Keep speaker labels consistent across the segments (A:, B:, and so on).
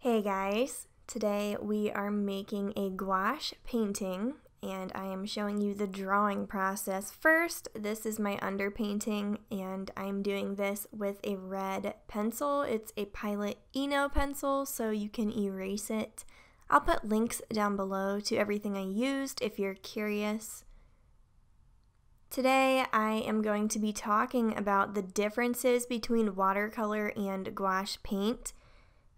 A: Hey guys, today we are making a gouache painting and I am showing you the drawing process. First, this is my underpainting and I'm doing this with a red pencil. It's a Pilot Eno pencil so you can erase it. I'll put links down below to everything I used if you're curious. Today I am going to be talking about the differences between watercolor and gouache paint.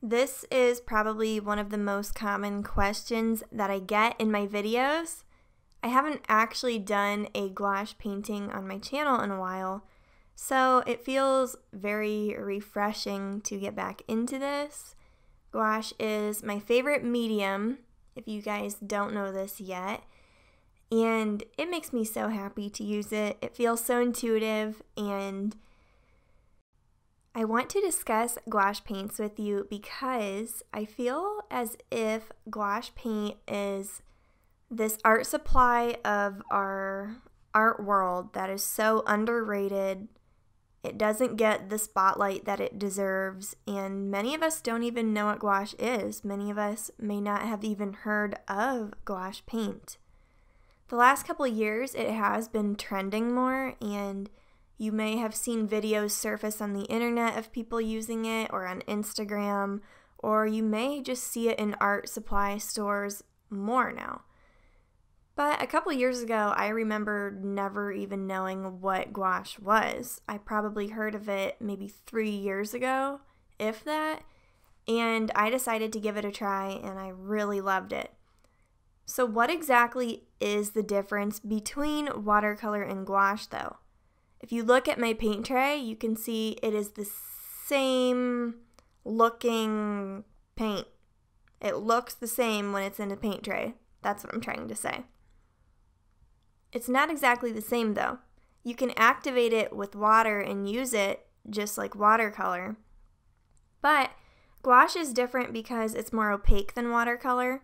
A: This is probably one of the most common questions that I get in my videos. I haven't actually done a gouache painting on my channel in a while, so it feels very refreshing to get back into this. Gouache is my favorite medium, if you guys don't know this yet, and it makes me so happy to use it. It feels so intuitive, and I want to discuss gouache paints with you because I feel as if gouache paint is this art supply of our art world that is so underrated. It doesn't get the spotlight that it deserves, and many of us don't even know what gouache is. Many of us may not have even heard of gouache paint. The last couple of years it has been trending more, and you may have seen videos surface on the internet of people using it or on Instagram, or you may just see it in art supply stores more now. But a couple years ago, I remember never even knowing what gouache was. I probably heard of it maybe 3 years ago, if that, and I decided to give it a try and I really loved it. So what exactly is the difference between watercolor and gouache though? If you look at my paint tray, you can see it is the same looking paint. It looks the same when it's in a paint tray. That's what I'm trying to say. It's not exactly the same though. You can activate it with water and use it just like watercolor. But gouache is different because it's more opaque than watercolor.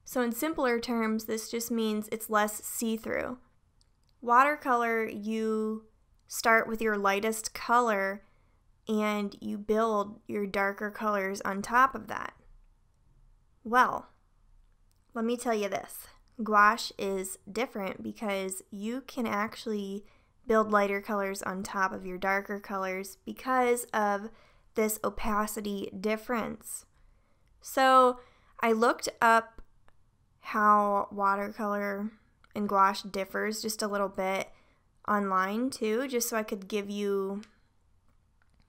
A: So in simpler terms, this just means it's less see-through. Watercolor, you start with your lightest color and you build your darker colors on top of that. Well, let me tell you this. Gouache is different because you can actually build lighter colors on top of your darker colors because of this opacity difference. So I looked up how watercolor and gouache differs just a little bit online too, just so I could give you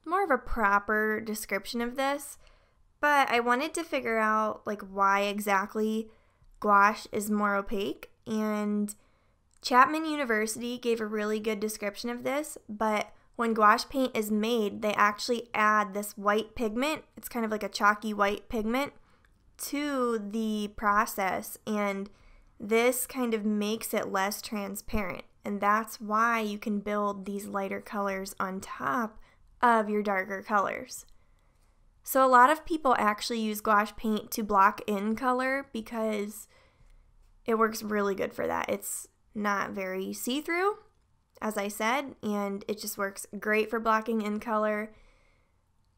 A: more of a proper description of this. But I wanted to figure out why exactly gouache is more opaque, and Chapman University gave a really good description of this. But when gouache paint is made, they actually add this white pigment. It's kind of like a chalky white pigment to the process, and this kind of makes it less transparent, and that's why you can build these lighter colors on top of your darker colors. So a lot of people actually use gouache paint to block in color because it works really good for that. It's not very see-through, as I said, and it just works great for blocking in color.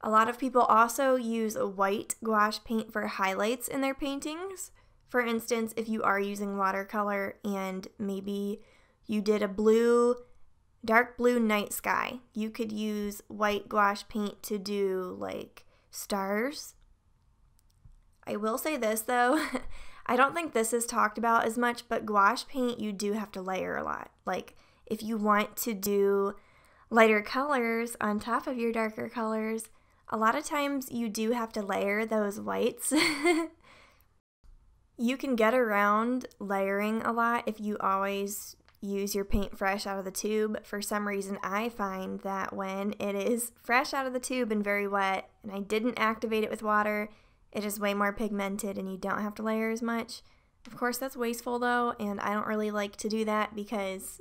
A: A lot of people also use a white gouache paint for highlights in their paintings. For instance, if you are using watercolor and maybe you did a dark blue night sky, you could use white gouache paint to do stars. I will say this though, I don't think this is talked about as much, but gouache paint you do have to layer a lot. If you want to do lighter colors on top of your darker colors, a lot of times you do have to layer those whites. You can get around layering a lot if you always use your paint fresh out of the tube. For some reason, I find that when it is fresh out of the tube and very wet, and I didn't activate it with water, it is way more pigmented and you don't have to layer as much. Of course, that's wasteful though, and I don't really like to do that because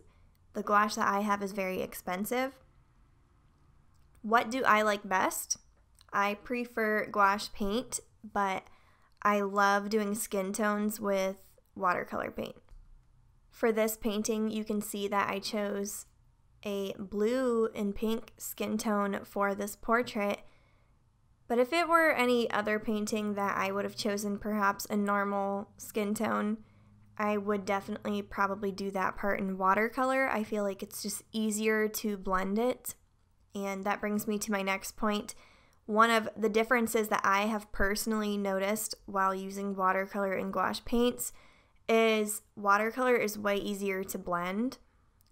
A: the gouache that I have is very expensive. What do I like best? I prefer gouache paint, but I love doing skin tones with watercolor paint. For this painting, you can see that I chose a blue and pink skin tone for this portrait But if it were any other painting that I would have chosen, perhaps a normal skin tone, I would definitely probably do that part in watercolor. I feel like it's just easier to blend it. And that brings me to my next point. One of the differences that I have personally noticed while using watercolor and gouache paints is watercolor is way easier to blend.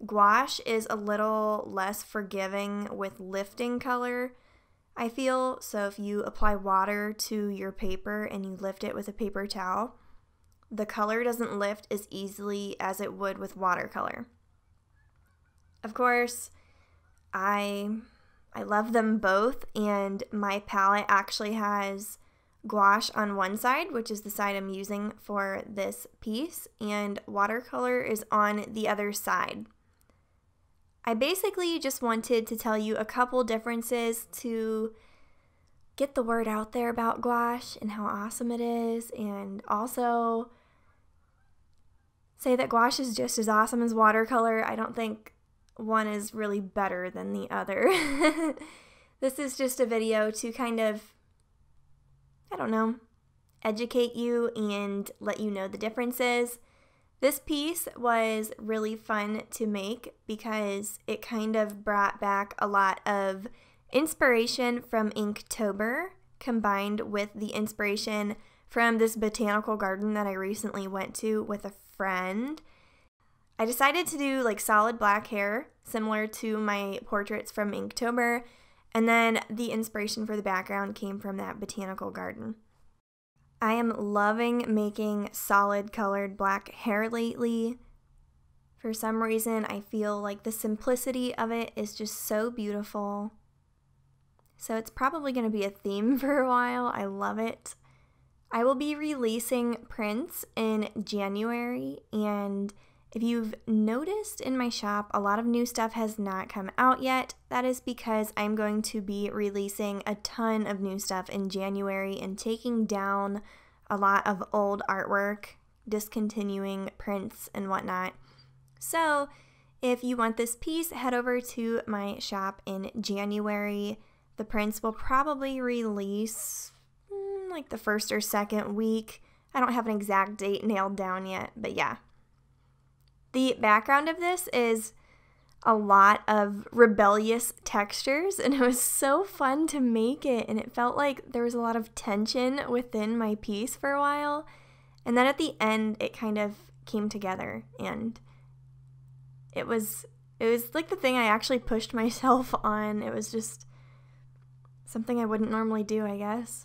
A: Gouache is a little less forgiving with lifting color, I feel. So if you apply water to your paper and you lift it with a paper towel, the color doesn't lift as easily as it would with watercolor. Of course, I love them both, and my palette actually has gouache on one side, which is the side I'm using for this piece, and watercolor is on the other side. I basically just wanted to tell you a couple differences to get the word out there about gouache and how awesome it is, and also say that gouache is just as awesome as watercolor. I don't think one is really better than the other. This is just a video to kind of, I don't know, educate you and let you know the differences. This piece was really fun to make because it kind of brought back a lot of inspiration from Inktober combined with the inspiration from this botanical garden that I recently went to with a friend. I decided to do like solid black hair, similar to my portraits from Inktober, and then the inspiration for the background came from that botanical garden. I am loving making solid colored black hair lately. For some reason, I feel like the simplicity of it is just so beautiful. So it's probably going to be a theme for a while. I love it. I will be releasing prints in January, and if you've noticed in my shop, a lot of new stuff has not come out yet. That is because I'm going to be releasing a ton of new stuff in January and taking down a lot of old artwork, discontinuing prints and whatnot. So if you want this piece, head over to my shop in January. The prints will probably release like the first or second week. I don't have an exact date nailed down yet, but yeah. The background of this is a lot of rebellious textures, and it was so fun to make it, and it felt like there was a lot of tension within my piece for a while, and then at the end it kind of came together, and it was like the thing I actually pushed myself on. It was just something I wouldn't normally do, I guess.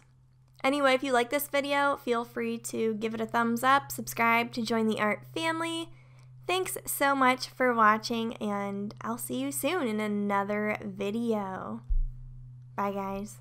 A: Anyway, if you like this video, feel free to give it a thumbs up, subscribe to join the art family. Thanks so much for watching, and I'll see you soon in another video. Bye, guys.